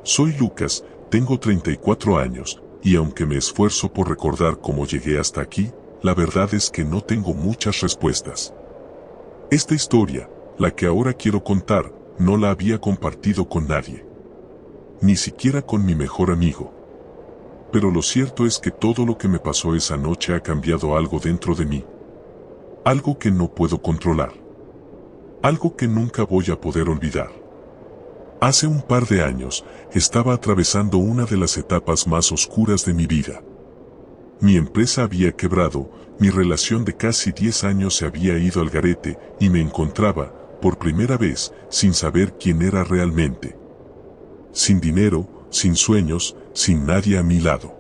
Soy Lucas, tengo 34 años, y aunque me esfuerzo por recordar cómo llegué hasta aquí, la verdad es que no tengo muchas respuestas. Esta historia, la que ahora quiero contar, no la había compartido con nadie. Ni siquiera con mi mejor amigo. Pero lo cierto es que todo lo que me pasó esa noche ha cambiado algo dentro de mí. Algo que no puedo controlar. Algo que nunca voy a poder olvidar. Hace un par de años, estaba atravesando una de las etapas más oscuras de mi vida. Mi empresa había quebrado, mi relación de casi 10 años se había ido al garete y me encontraba, por primera vez, sin saber quién era realmente. Sin dinero, sin sueños, sin nadie a mi lado.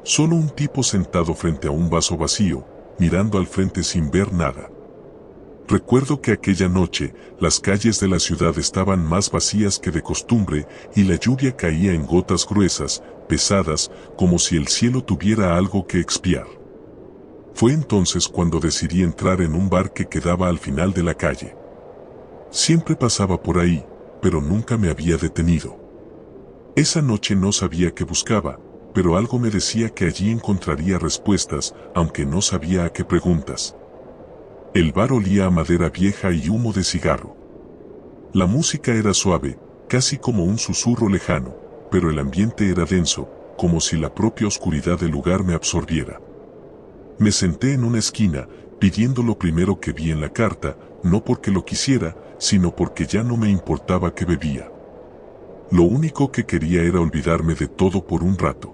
Solo un tipo sentado frente a un vaso vacío, mirando al frente sin ver nada. Recuerdo que aquella noche, las calles de la ciudad estaban más vacías que de costumbre y la lluvia caía en gotas gruesas, pesadas, como si el cielo tuviera algo que expiar. Fue entonces cuando decidí entrar en un bar que quedaba al final de la calle. Siempre pasaba por ahí, pero nunca me había detenido. Esa noche no sabía qué buscaba, pero algo me decía que allí encontraría respuestas, aunque no sabía a qué preguntas. El bar olía a madera vieja y humo de cigarro. La música era suave, casi como un susurro lejano, pero el ambiente era denso, como si la propia oscuridad del lugar me absorbiera. Me senté en una esquina, pidiendo lo primero que vi en la carta, no porque lo quisiera, sino porque ya no me importaba qué bebía. Lo único que quería era olvidarme de todo por un rato.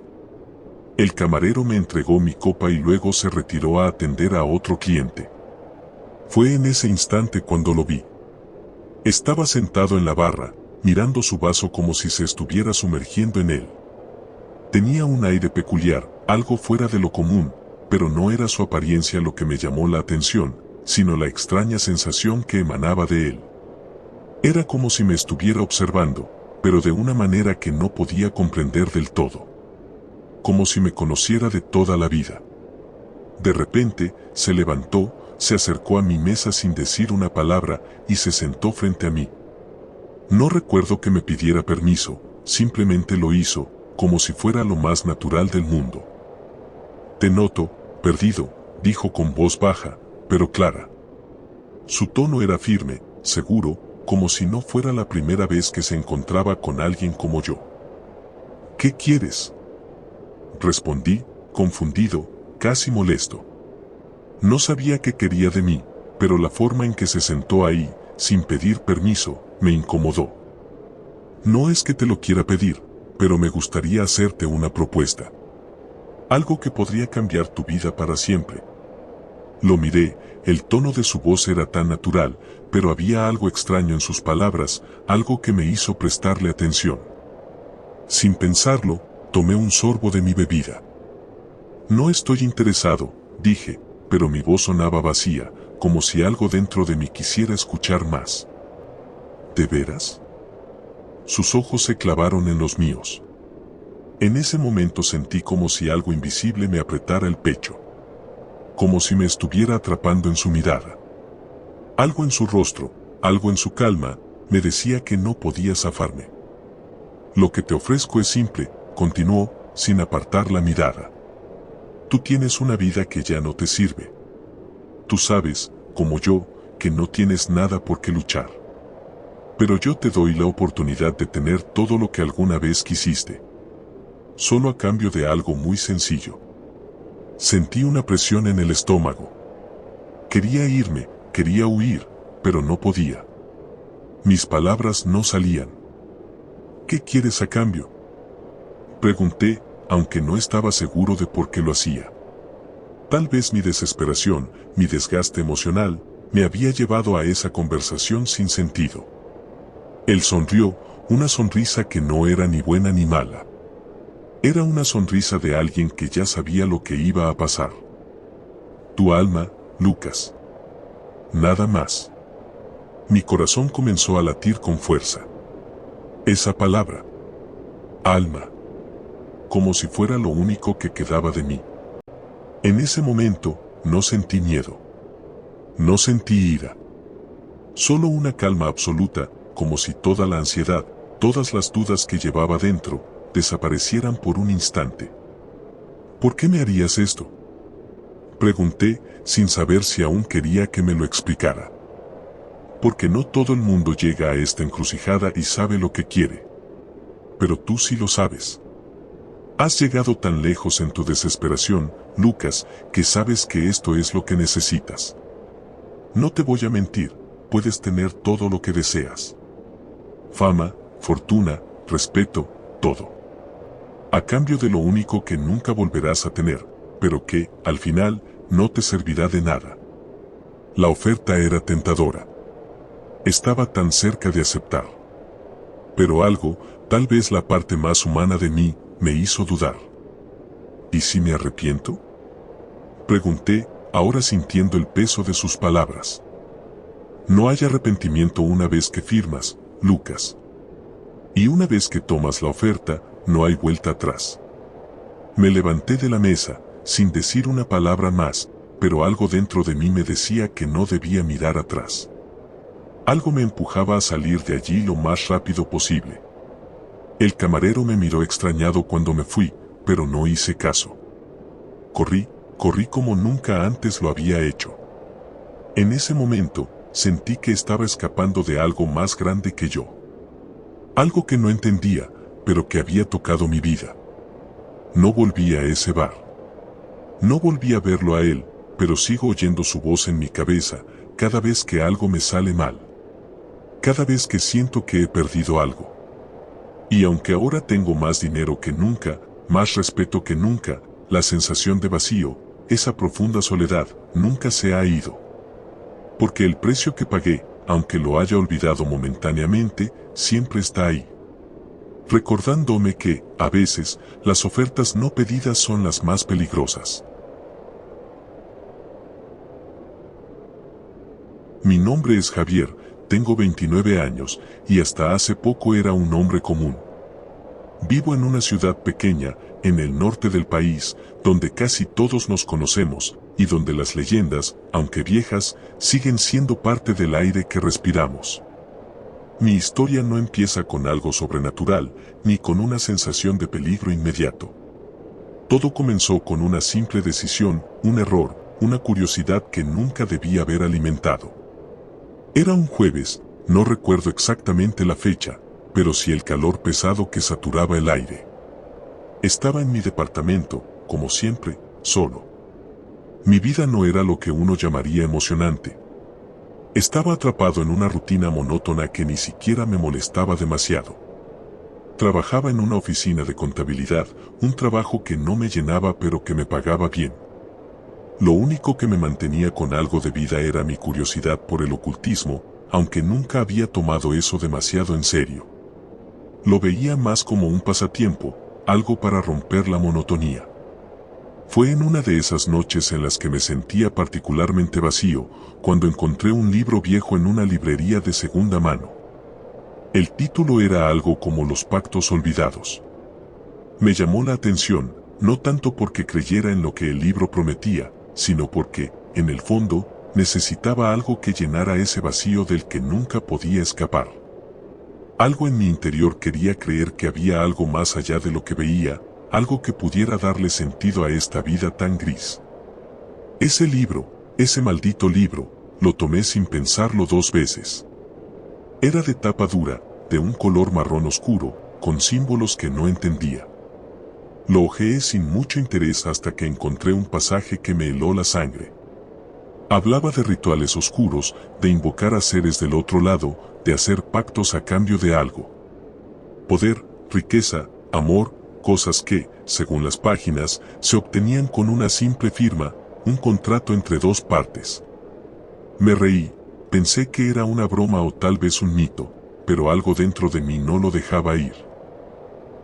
El camarero me entregó mi copa y luego se retiró a atender a otro cliente. Fue en ese instante cuando lo vi. Estaba sentado en la barra, mirando su vaso como si se estuviera sumergiendo en él. Tenía un aire peculiar, algo fuera de lo común, pero no era su apariencia lo que me llamó la atención, sino la extraña sensación que emanaba de él. Era como si me estuviera observando, pero de una manera que no podía comprender del todo. Como si me conociera de toda la vida. De repente, se levantó, se acercó a mi mesa sin decir una palabra y se sentó frente a mí. No recuerdo que me pidiera permiso, simplemente lo hizo, como si fuera lo más natural del mundo. «Te noto, perdido», dijo con voz baja, pero clara. Su tono era firme, seguro, como si no fuera la primera vez que se encontraba con alguien como yo. «¿Qué quieres?», respondí, confundido, casi molesto. No sabía qué quería de mí, pero la forma en que se sentó ahí, sin pedir permiso, me incomodó. «No es que te lo quiera pedir, pero me gustaría hacerte una propuesta. Algo que podría cambiar tu vida para siempre». Lo miré, el tono de su voz era tan natural, pero había algo extraño en sus palabras, algo que me hizo prestarle atención. Sin pensarlo, tomé un sorbo de mi bebida. «No estoy interesado», dije, pero mi voz sonaba vacía, como si algo dentro de mí quisiera escuchar más. «¿De veras?». Sus ojos se clavaron en los míos. En ese momento sentí como si algo invisible me apretara el pecho. Como si me estuviera atrapando en su mirada. Algo en su rostro, algo en su calma, me decía que no podía zafarme. «Lo que te ofrezco es simple», continuó, sin apartar la mirada. «Tú tienes una vida que ya no te sirve. Tú sabes, como yo, que no tienes nada por qué luchar. Pero yo te doy la oportunidad de tener todo lo que alguna vez quisiste. Solo a cambio de algo muy sencillo». Sentí una presión en el estómago. Quería irme, quería huir, pero no podía. Mis palabras no salían. «¿Qué quieres a cambio?», pregunté, aunque no estaba seguro de por qué lo hacía. Tal vez mi desesperación, mi desgaste emocional, me había llevado a esa conversación sin sentido. Él sonrió, una sonrisa que no era ni buena ni mala. Era una sonrisa de alguien que ya sabía lo que iba a pasar. «Tu alma, Lucas». Nada más. Mi corazón comenzó a latir con fuerza. Esa palabra. Alma. Como si fuera lo único que quedaba de mí. En ese momento, no sentí miedo. No sentí ira. Solo una calma absoluta, como si toda la ansiedad, todas las dudas que llevaba dentro, desaparecieran por un instante. ¿Por qué me harías esto?, pregunté, sin saber si aún quería que me lo explicara. Porque no todo el mundo llega a esta encrucijada y sabe lo que quiere. Pero tú sí lo sabes. Has llegado tan lejos en tu desesperación, Lucas, que sabes que esto es lo que necesitas. No te voy a mentir, puedes tener todo lo que deseas. Fama, fortuna, respeto, todo. A cambio de lo único que nunca volverás a tener, pero que, al final, no te servirá de nada. La oferta era tentadora. Estaba tan cerca de aceptar. Pero algo, tal vez la parte más humana de mí, me hizo dudar. ¿Y si me arrepiento?, pregunté, ahora sintiendo el peso de sus palabras. No hay arrepentimiento una vez que firmas, Lucas. Y una vez que tomas la oferta, no hay vuelta atrás. Me levanté de la mesa, sin decir una palabra más, pero algo dentro de mí me decía que no debía mirar atrás. Algo me empujaba a salir de allí lo más rápido posible. El camarero me miró extrañado cuando me fui, pero no hice caso. Corrí como nunca antes lo había hecho. En ese momento, sentí que estaba escapando de algo más grande que yo. Algo que no entendía, pero que había tocado mi vida. No volví a ese bar. No volví a verlo a él, pero sigo oyendo su voz en mi cabeza, cada vez que algo me sale mal. Cada vez que siento que he perdido algo. Y aunque ahora tengo más dinero que nunca, más respeto que nunca, la sensación de vacío, esa profunda soledad, nunca se ha ido. Porque el precio que pagué, aunque lo haya olvidado momentáneamente, siempre está ahí. Recordándome que, a veces, las ofertas no pedidas son las más peligrosas. Mi nombre es Javier, tengo 29 años, y hasta hace poco era un hombre común. Vivo en una ciudad pequeña, en el norte del país, donde casi todos nos conocemos, y donde las leyendas, aunque viejas, siguen siendo parte del aire que respiramos. Mi historia no empieza con algo sobrenatural, ni con una sensación de peligro inmediato. Todo comenzó con una simple decisión, un error, una curiosidad que nunca debí haber alimentado. Era un jueves, no recuerdo exactamente la fecha, pero sí el calor pesado que saturaba el aire. Estaba en mi departamento, como siempre, solo. Mi vida no era lo que uno llamaría emocionante. Estaba atrapado en una rutina monótona que ni siquiera me molestaba demasiado. Trabajaba en una oficina de contabilidad, un trabajo que no me llenaba pero que me pagaba bien. Lo único que me mantenía con algo de vida era mi curiosidad por el ocultismo, aunque nunca había tomado eso demasiado en serio. Lo veía más como un pasatiempo, algo para romper la monotonía. Fue en una de esas noches en las que me sentía particularmente vacío, cuando encontré un libro viejo en una librería de segunda mano. El título era algo como Los Pactos Olvidados. Me llamó la atención, no tanto porque creyera en lo que el libro prometía, sino porque, en el fondo, necesitaba algo que llenara ese vacío del que nunca podía escapar. Algo en mi interior quería creer que había algo más allá de lo que veía, algo que pudiera darle sentido a esta vida tan gris. Ese libro, ese maldito libro, lo tomé sin pensarlo 2 veces. Era de tapa dura, de un color marrón oscuro, con símbolos que no entendía. Lo hojeé sin mucho interés hasta que encontré un pasaje que me heló la sangre. Hablaba de rituales oscuros, de invocar a seres del otro lado, de hacer pactos a cambio de algo. Poder, riqueza, amor, cosas que, según las páginas, se obtenían con una simple firma, un contrato entre 2 partes. Me reí, pensé que era una broma o tal vez un mito, pero algo dentro de mí no lo dejaba ir.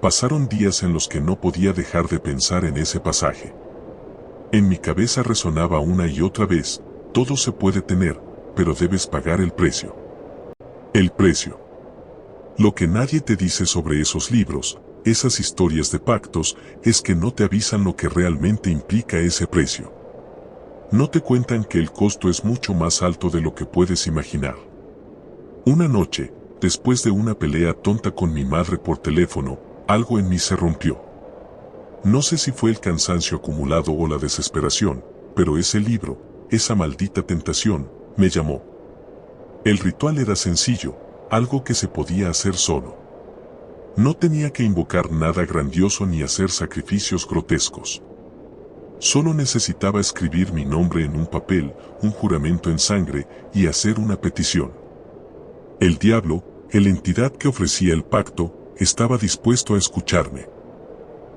Pasaron días en los que no podía dejar de pensar en ese pasaje. En mi cabeza resonaba una y otra vez, todo se puede tener, pero debes pagar el precio. El precio. Lo que nadie te dice sobre esos libros, esas historias de pactos, es que no te avisan lo que realmente implica ese precio. No te cuentan que el costo es mucho más alto de lo que puedes imaginar. Una noche, después de una pelea tonta con mi madre por teléfono, algo en mí se rompió. No sé si fue el cansancio acumulado o la desesperación, pero ese libro, esa maldita tentación, me llamó. El ritual era sencillo, algo que se podía hacer solo. No tenía que invocar nada grandioso ni hacer sacrificios grotescos. Solo necesitaba escribir mi nombre en un papel, un juramento en sangre y hacer una petición. El diablo, la entidad que ofrecía el pacto, estaba dispuesto a escucharme.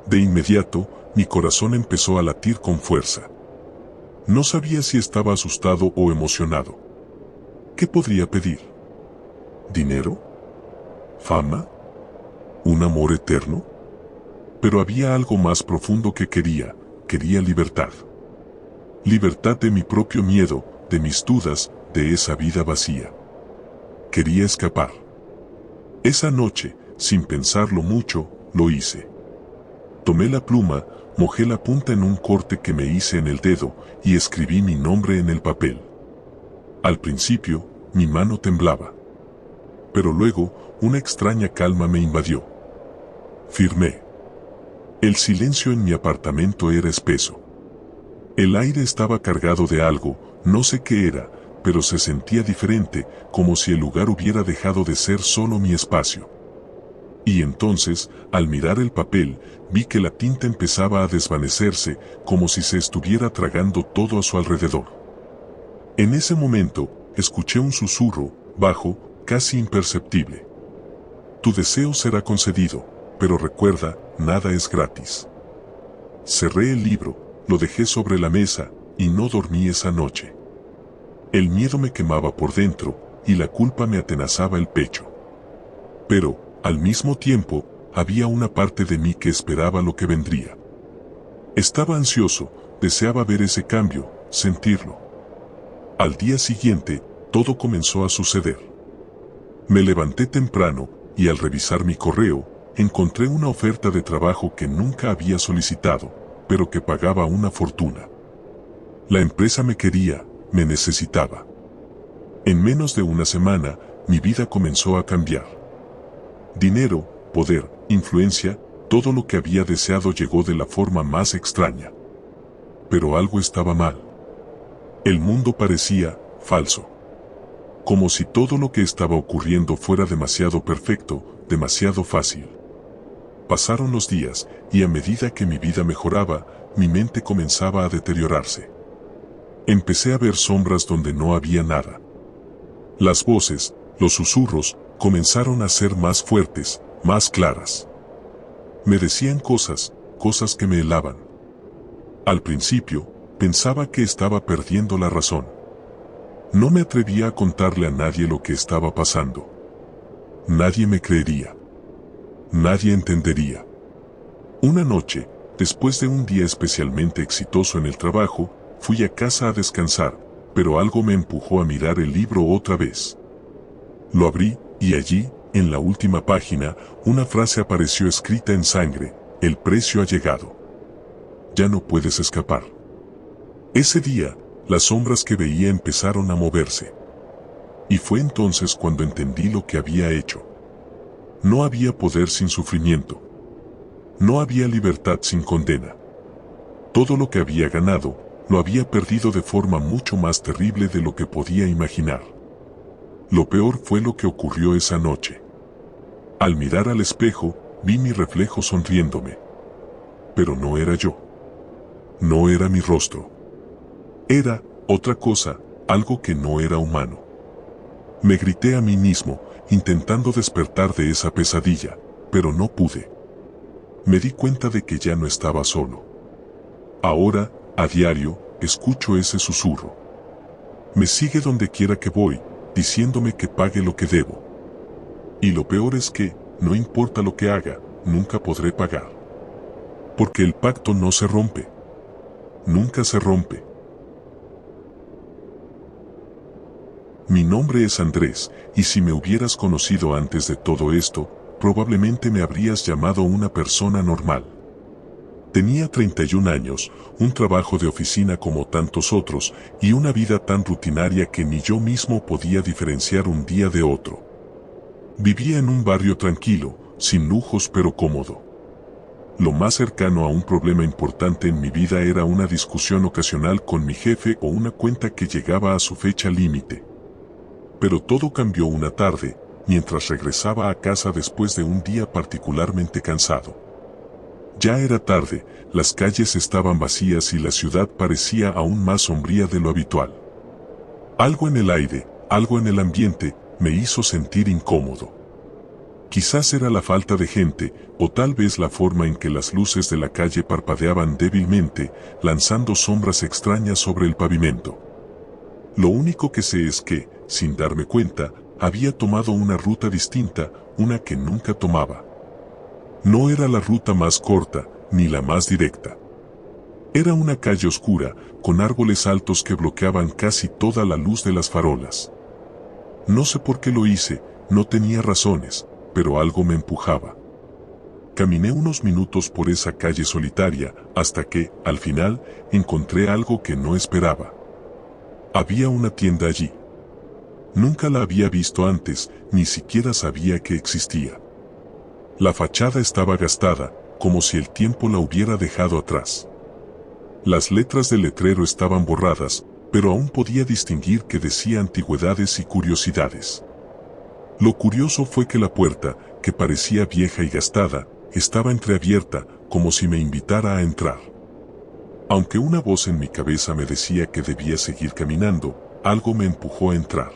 De inmediato, mi corazón empezó a latir con fuerza. No sabía si estaba asustado o emocionado. ¿Qué podría pedir? ¿Dinero? ¿Fama? ¿Un amor eterno? Pero había algo más profundo que quería libertad. Libertad de mi propio miedo, de mis dudas, de esa vida vacía. Quería escapar. Esa noche, sin pensarlo mucho, lo hice. Tomé la pluma, mojé la punta en un corte que me hice en el dedo y escribí mi nombre en el papel. Al principio, mi mano temblaba. Pero luego, una extraña calma me invadió. Firmé. El silencio en mi apartamento era espeso. El aire estaba cargado de algo, no sé qué era, pero se sentía diferente, como si el lugar hubiera dejado de ser solo mi espacio. Y entonces, al mirar el papel, vi que la tinta empezaba a desvanecerse, como si se estuviera tragando todo a su alrededor. En ese momento, escuché un susurro, bajo, casi imperceptible. Tu deseo será concedido, pero recuerda, nada es gratis. Cerré el libro, lo dejé sobre la mesa, y no dormí esa noche. El miedo me quemaba por dentro, y la culpa me atenazaba el pecho. Pero, al mismo tiempo, había una parte de mí que esperaba lo que vendría. Estaba ansioso, deseaba ver ese cambio, sentirlo. Al día siguiente, todo comenzó a suceder. Me levanté temprano, y al revisar mi correo, encontré una oferta de trabajo que nunca había solicitado, pero que pagaba una fortuna. La empresa me quería, me necesitaba. En menos de una semana, mi vida comenzó a cambiar. Dinero, poder, influencia, todo lo que había deseado llegó de la forma más extraña. Pero algo estaba mal. El mundo parecía falso. Como si todo lo que estaba ocurriendo fuera demasiado perfecto, demasiado fácil. Pasaron los días, y a medida que mi vida mejoraba, mi mente comenzaba a deteriorarse. Empecé a ver sombras donde no había nada. Las voces, los susurros, comenzaron a ser más fuertes, más claras. Me decían cosas que me helaban. Al principio, pensaba que estaba perdiendo la razón. No me atrevía a contarle a nadie lo que estaba pasando. Nadie me creería. Nadie entendería. Una noche, después de un día especialmente exitoso en el trabajo, fui a casa a descansar, pero algo me empujó a mirar el libro otra vez. Lo abrí, y allí, en la última página, una frase apareció escrita en sangre: el precio ha llegado. Ya no puedes escapar. Ese día, las sombras que veía empezaron a moverse. Y fue entonces cuando entendí lo que había hecho. No había poder sin sufrimiento. No había libertad sin condena. Todo lo que había ganado, lo había perdido de forma mucho más terrible de lo que podía imaginar. Lo peor fue lo que ocurrió esa noche. Al mirar al espejo, vi mi reflejo sonriéndome. Pero no era yo. No era mi rostro. Era otra cosa, algo que no era humano. Me grité a mí mismo, intentando despertar de esa pesadilla, pero no pude. Me di cuenta de que ya no estaba solo. Ahora, a diario, escucho ese susurro. Me sigue donde quiera que voy, diciéndome que pague lo que debo. Y lo peor es que, no importa lo que haga, nunca podré pagar. Porque el pacto no se rompe. Nunca se rompe. Mi nombre es Andrés, y si me hubieras conocido antes de todo esto, probablemente me habrías llamado una persona normal. Tenía 31 años, un trabajo de oficina como tantos otros, y una vida tan rutinaria que ni yo mismo podía diferenciar un día de otro. Vivía en un barrio tranquilo, sin lujos pero cómodo. Lo más cercano a un problema importante en mi vida era una discusión ocasional con mi jefe o una cuenta que llegaba a su fecha límite. Pero todo cambió una tarde, mientras regresaba a casa después de un día particularmente cansado. Ya era tarde, las calles estaban vacías y la ciudad parecía aún más sombría de lo habitual. Algo en el aire, algo en el ambiente, me hizo sentir incómodo. Quizás era la falta de gente, o tal vez la forma en que las luces de la calle parpadeaban débilmente, lanzando sombras extrañas sobre el pavimento. Lo único que sé es que, sin darme cuenta, había tomado una ruta distinta, una que nunca tomaba. No era la ruta más corta, ni la más directa. Era una calle oscura, con árboles altos que bloqueaban casi toda la luz de las farolas. No sé por qué lo hice, no tenía razones, pero algo me empujaba. Caminé unos minutos por esa calle solitaria, hasta que, al final, encontré algo que no esperaba. Había una tienda allí. Nunca la había visto antes, ni siquiera sabía que existía. La fachada estaba gastada, como si el tiempo la hubiera dejado atrás. Las letras del letrero estaban borradas, pero aún podía distinguir que decía antigüedades y curiosidades. Lo curioso fue que la puerta, que parecía vieja y gastada, estaba entreabierta, como si me invitara a entrar. Aunque una voz en mi cabeza me decía que debía seguir caminando, algo me empujó a entrar.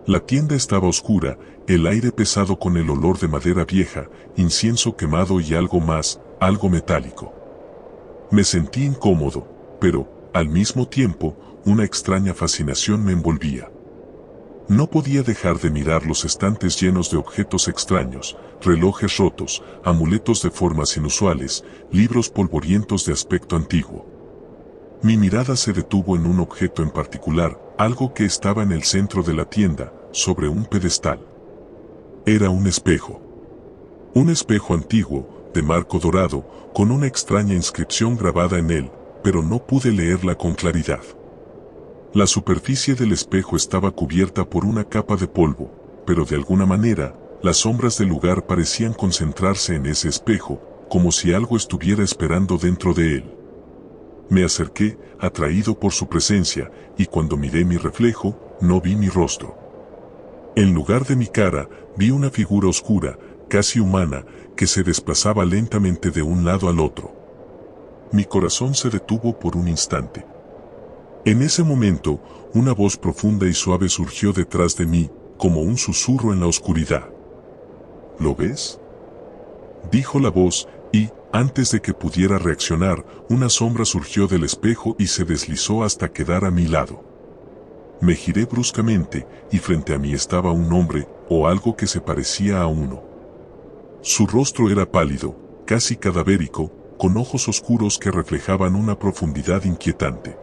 La tienda estaba oscura, el aire pesado con el olor de madera vieja, incienso quemado y algo más, algo metálico. Me sentí incómodo, pero, al mismo tiempo, una extraña fascinación me envolvía. No podía dejar de mirar los estantes llenos de objetos extraños, relojes rotos, amuletos de formas inusuales, libros polvorientos de aspecto antiguo. Mi mirada se detuvo en un objeto en particular, algo que estaba en el centro de la tienda, sobre un pedestal. Era un espejo. Un espejo antiguo, de marco dorado, con una extraña inscripción grabada en él, pero no pude leerla con claridad. La superficie del espejo estaba cubierta por una capa de polvo, pero de alguna manera, las sombras del lugar parecían concentrarse en ese espejo, como si algo estuviera esperando dentro de él. Me acerqué, atraído por su presencia, y cuando miré mi reflejo, no vi mi rostro. En lugar de mi cara, vi una figura oscura, casi humana, que se desplazaba lentamente de un lado al otro. Mi corazón se detuvo por un instante. En ese momento, una voz profunda y suave surgió detrás de mí, como un susurro en la oscuridad. ¿Lo ves?, dijo la voz, y, antes de que pudiera reaccionar, una sombra surgió del espejo y se deslizó hasta quedar a mi lado. Me giré bruscamente, y frente a mí estaba un hombre, o algo que se parecía a uno. Su rostro era pálido, casi cadavérico, con ojos oscuros que reflejaban una profundidad inquietante.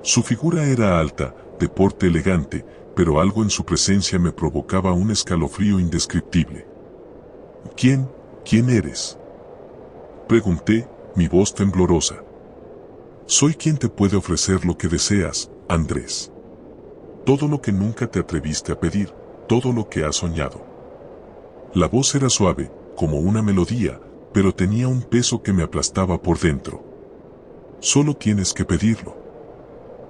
Su figura era alta, de porte elegante, pero algo en su presencia me provocaba un escalofrío indescriptible. ¿Quién eres?, pregunté, mi voz temblorosa. Soy quien te puede ofrecer lo que deseas, Andrés. Todo lo que nunca te atreviste a pedir, todo lo que has soñado. La voz era suave, como una melodía, pero tenía un peso que me aplastaba por dentro. Solo tienes que pedirlo.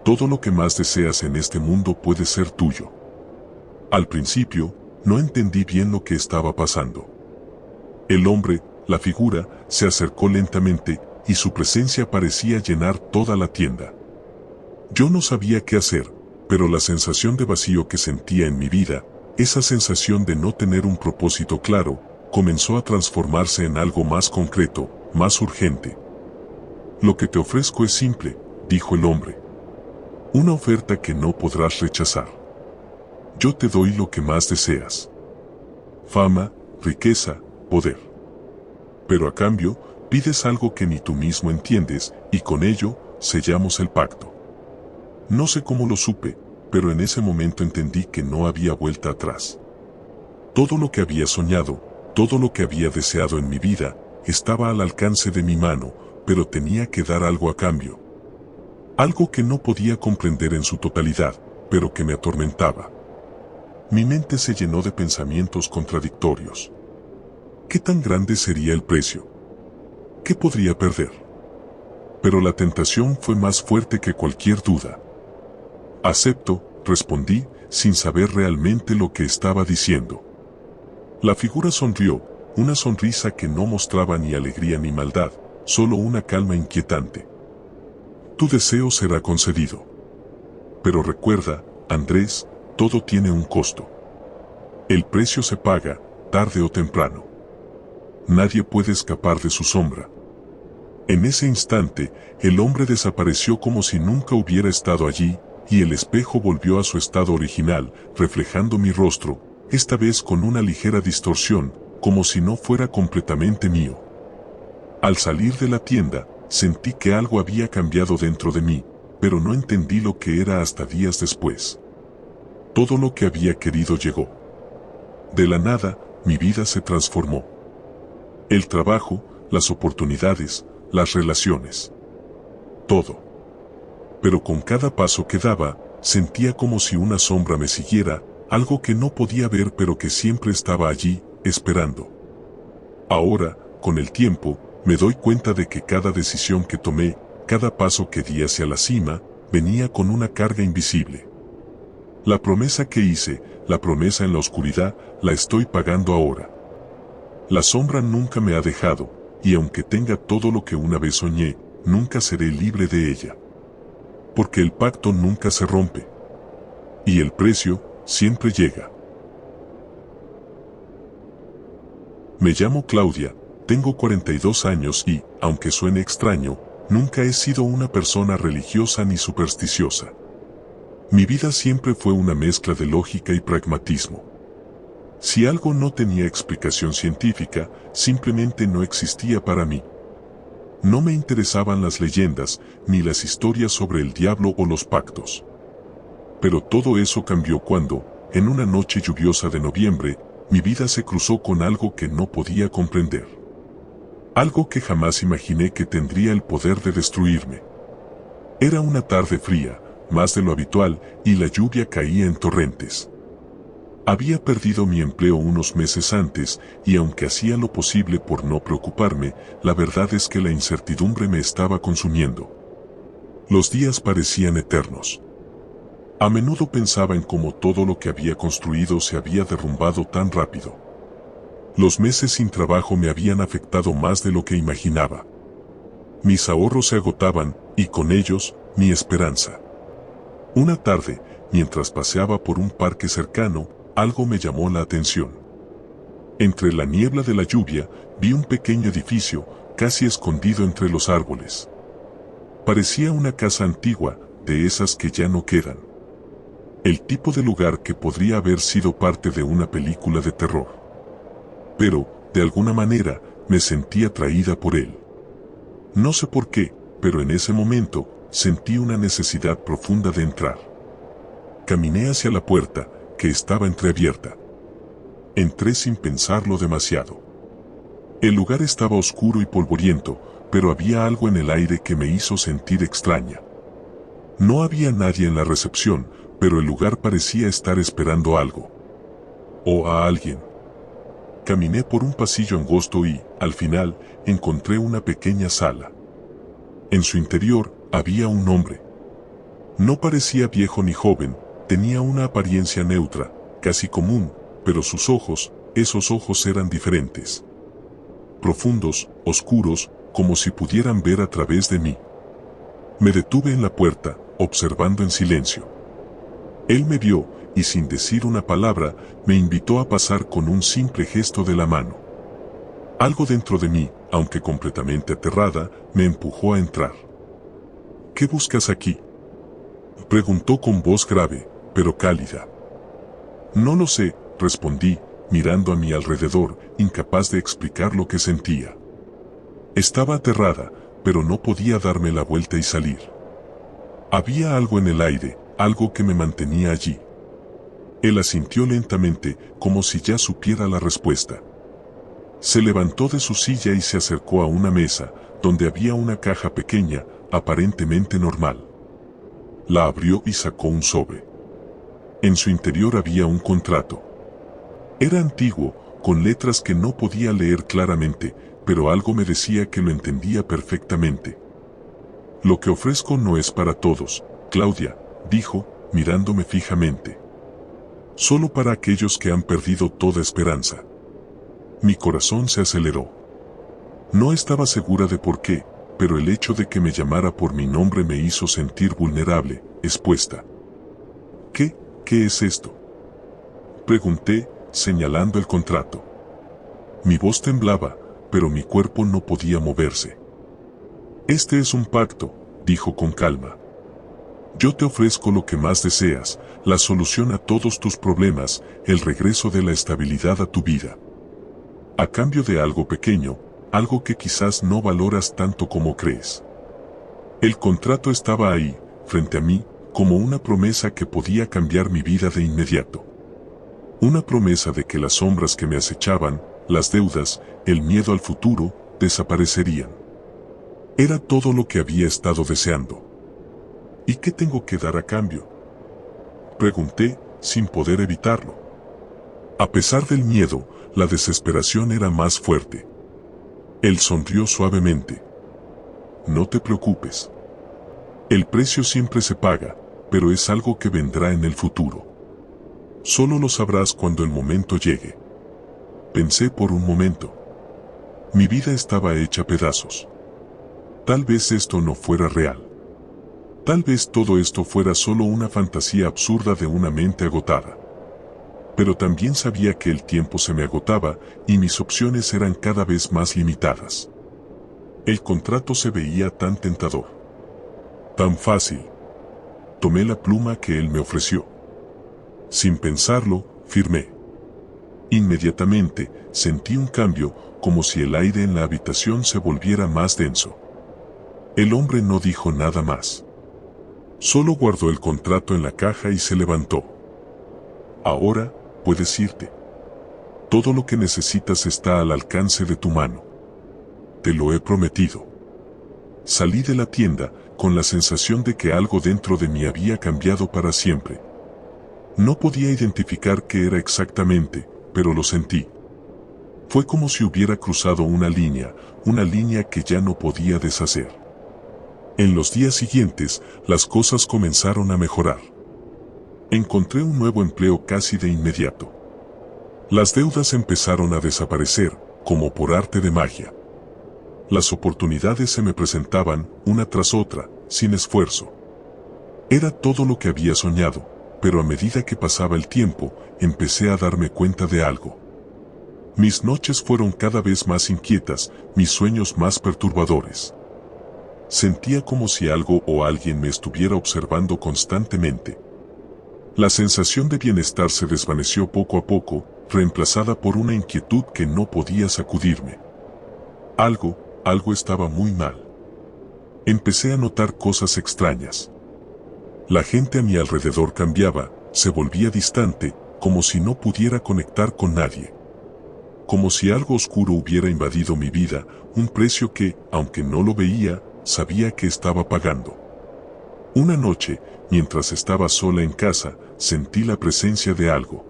Todo lo que más deseas en este mundo puede ser tuyo. Al principio, no entendí bien lo que estaba pasando. El hombre, la figura, se acercó lentamente, y su presencia parecía llenar toda la tienda. Yo no sabía qué hacer, pero la sensación de vacío que sentía en mi vida, esa sensación de no tener un propósito claro, comenzó a transformarse en algo más concreto, más urgente. Lo que te ofrezco es simple, dijo el hombre. Una oferta que no podrás rechazar. Yo te doy lo que más deseas. Fama, riqueza, poder. Pero a cambio, pides algo que ni tú mismo entiendes, y con ello, sellamos el pacto. No sé cómo lo supe, pero en ese momento entendí que no había vuelta atrás. Todo lo que había soñado, todo lo que había deseado en mi vida, estaba al alcance de mi mano, pero tenía que dar algo a cambio. Algo que no podía comprender en su totalidad, pero que me atormentaba. Mi mente se llenó de pensamientos contradictorios. ¿Qué tan grande sería el precio? ¿Qué podría perder? Pero la tentación fue más fuerte que cualquier duda. Acepto, respondí, sin saber realmente lo que estaba diciendo. La figura sonrió, una sonrisa que no mostraba ni alegría ni maldad, solo una calma inquietante. Tu deseo será concedido. Pero recuerda, Andrés, todo tiene un costo. El precio se paga, tarde o temprano. Nadie puede escapar de su sombra. En ese instante, el hombre desapareció como si nunca hubiera estado allí, y el espejo volvió a su estado original, reflejando mi rostro, esta vez con una ligera distorsión, como si no fuera completamente mío. Al salir de la tienda, sentí que algo había cambiado dentro de mí, pero no entendí lo que era hasta días después. Todo lo que había querido llegó. De la nada, mi vida se transformó. El trabajo, las oportunidades, las relaciones. Todo. Pero con cada paso que daba, sentía como si una sombra me siguiera, algo que no podía ver pero que siempre estaba allí, esperando. Ahora, con el tiempo, me doy cuenta de que cada decisión que tomé, cada paso que di hacia la cima, venía con una carga invisible. La promesa que hice, la promesa en la oscuridad, la estoy pagando ahora. La sombra nunca me ha dejado, y aunque tenga todo lo que una vez soñé, nunca seré libre de ella. Porque el pacto nunca se rompe. Y el precio siempre llega. Me llamo Claudia, tengo 42 años y, aunque suene extraño, nunca he sido una persona religiosa ni supersticiosa. Mi vida siempre fue una mezcla de lógica y pragmatismo. Si algo no tenía explicación científica, simplemente no existía para mí. No me interesaban las leyendas, ni las historias sobre el diablo o los pactos. Pero todo eso cambió cuando, en una noche lluviosa de noviembre, mi vida se cruzó con algo que no podía comprender. Algo que jamás imaginé que tendría el poder de destruirme. Era una tarde fría, más de lo habitual, y la lluvia caía en torrentes. Había perdido mi empleo unos meses antes, y aunque hacía lo posible por no preocuparme, la verdad es que la incertidumbre me estaba consumiendo. Los días parecían eternos. A menudo pensaba en cómo todo lo que había construido se había derrumbado tan rápido. Los meses sin trabajo me habían afectado más de lo que imaginaba. Mis ahorros se agotaban, y con ellos, mi esperanza. Una tarde, mientras paseaba por un parque cercano, algo me llamó la atención. Entre la niebla de la lluvia, vi un pequeño edificio, casi escondido entre los árboles. Parecía una casa antigua, de esas que ya no quedan. El tipo de lugar que podría haber sido parte de una película de terror. Pero, de alguna manera, me sentí atraída por él. No sé por qué, pero en ese momento, sentí una necesidad profunda de entrar. Caminé hacia la puerta, que estaba entreabierta. Entré sin pensarlo demasiado. El lugar estaba oscuro y polvoriento, pero había algo en el aire que me hizo sentir extraña. No había nadie en la recepción, pero el lugar parecía estar esperando algo. O a alguien. Caminé por un pasillo angosto y, al final, encontré una pequeña sala. En su interior, había un hombre. No parecía viejo ni joven, tenía una apariencia neutra, casi común, pero sus ojos, esos ojos eran diferentes. Profundos, oscuros, como si pudieran ver a través de mí. Me detuve en la puerta, observando en silencio. Él me vio, y sin decir una palabra, me invitó a pasar con un simple gesto de la mano. Algo dentro de mí, aunque completamente aterrada, me empujó a entrar. ¿Qué buscas aquí?, preguntó con voz grave, pero cálida. No lo sé, respondí, mirando a mi alrededor, incapaz de explicar lo que sentía. Estaba aterrada, pero no podía darme la vuelta y salir. Había algo en el aire, algo que me mantenía allí. Él asintió lentamente, como si ya supiera la respuesta. Se levantó de su silla y se acercó a una mesa, donde había una caja pequeña, aparentemente normal. La abrió y sacó un sobre. En su interior había un contrato. Era antiguo, con letras que no podía leer claramente, pero algo me decía que lo entendía perfectamente. Lo que ofrezco no es para todos, Claudia, dijo, mirándome fijamente. Solo para aquellos que han perdido toda esperanza. Mi corazón se aceleró. No estaba segura de por qué, pero el hecho de que me llamara por mi nombre me hizo sentir vulnerable, expuesta. ¿Qué es esto?, pregunté, señalando el contrato. Mi voz temblaba, pero mi cuerpo no podía moverse. Este es un pacto, dijo con calma. Yo te ofrezco lo que más deseas, la solución a todos tus problemas, el regreso de la estabilidad a tu vida. A cambio de algo pequeño, algo que quizás no valoras tanto como crees. El contrato estaba ahí, frente a mí, como una promesa que podía cambiar mi vida de inmediato. Una promesa de que las sombras que me acechaban, las deudas, el miedo al futuro, desaparecerían. Era todo lo que había estado deseando. ¿Y qué tengo que dar a cambio?, pregunté, sin poder evitarlo. A pesar del miedo, la desesperación era más fuerte. Él sonrió suavemente. No te preocupes. El precio siempre se paga, pero es algo que vendrá en el futuro. Solo lo sabrás cuando el momento llegue. Pensé por un momento. Mi vida estaba hecha pedazos. Tal vez esto no fuera real. Tal vez todo esto fuera solo una fantasía absurda de una mente agotada. Pero también sabía que el tiempo se me agotaba y mis opciones eran cada vez más limitadas. El contrato se veía tan tentador. Tan fácil. Tomé la pluma que él me ofreció. Sin pensarlo, firmé. Inmediatamente, sentí un cambio, como si el aire en la habitación se volviera más denso. El hombre no dijo nada más. Solo guardó el contrato en la caja y se levantó. Ahora, puedes irte. Todo lo que necesitas está al alcance de tu mano. Te lo he prometido. Salí de la tienda, con la sensación de que algo dentro de mí había cambiado para siempre. No podía identificar qué era exactamente, pero lo sentí. Fue como si hubiera cruzado una línea que ya no podía deshacer. En los días siguientes, las cosas comenzaron a mejorar. Encontré un nuevo empleo casi de inmediato. Las deudas empezaron a desaparecer, como por arte de magia. Las oportunidades se me presentaban, una tras otra, sin esfuerzo. Era todo lo que había soñado, pero a medida que pasaba el tiempo, empecé a darme cuenta de algo. Mis noches fueron cada vez más inquietas, mis sueños más perturbadores. Sentía como si algo o alguien me estuviera observando constantemente. La sensación de bienestar se desvaneció poco a poco, reemplazada por una inquietud que no podía sacudirme. Algo estaba muy mal. Empecé a notar cosas extrañas. La gente a mi alrededor cambiaba, se volvía distante, como si no pudiera conectar con nadie. Como si algo oscuro hubiera invadido mi vida, un precio que, aunque no lo veía, sabía que estaba pagando. Una noche, mientras estaba sola en casa, sentí la presencia de algo.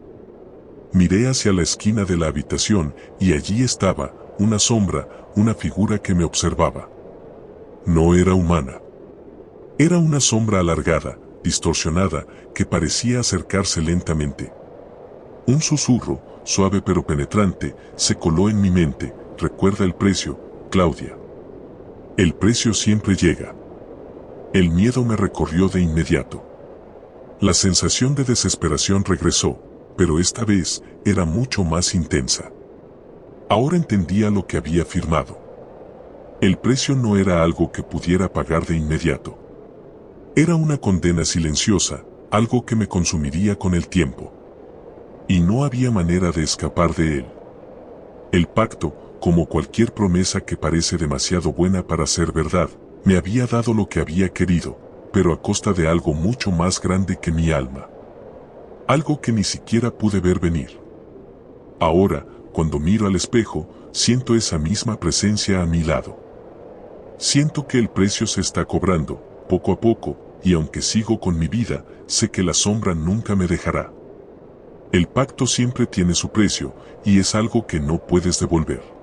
Miré hacia la esquina de la habitación y allí estaba, una sombra, una figura que me observaba. No era humana. Era una sombra alargada, distorsionada, que parecía acercarse lentamente. Un susurro, suave pero penetrante, se coló en mi mente. Recuerda el precio, Claudia. El precio siempre llega. El miedo me recorrió de inmediato. La sensación de desesperación regresó, pero esta vez era mucho más intensa. Ahora entendía lo que había firmado. El precio no era algo que pudiera pagar de inmediato. Era una condena silenciosa, algo que me consumiría con el tiempo. Y no había manera de escapar de él. El pacto, como cualquier promesa que parece demasiado buena para ser verdad, me había dado lo que había querido, pero a costa de algo mucho más grande que mi alma. Algo que ni siquiera pude ver venir. Ahora, cuando miro al espejo, siento esa misma presencia a mi lado. Siento que el precio se está cobrando, poco a poco, y aunque sigo con mi vida, sé que la sombra nunca me dejará. El pacto siempre tiene su precio, y es algo que no puedes devolver.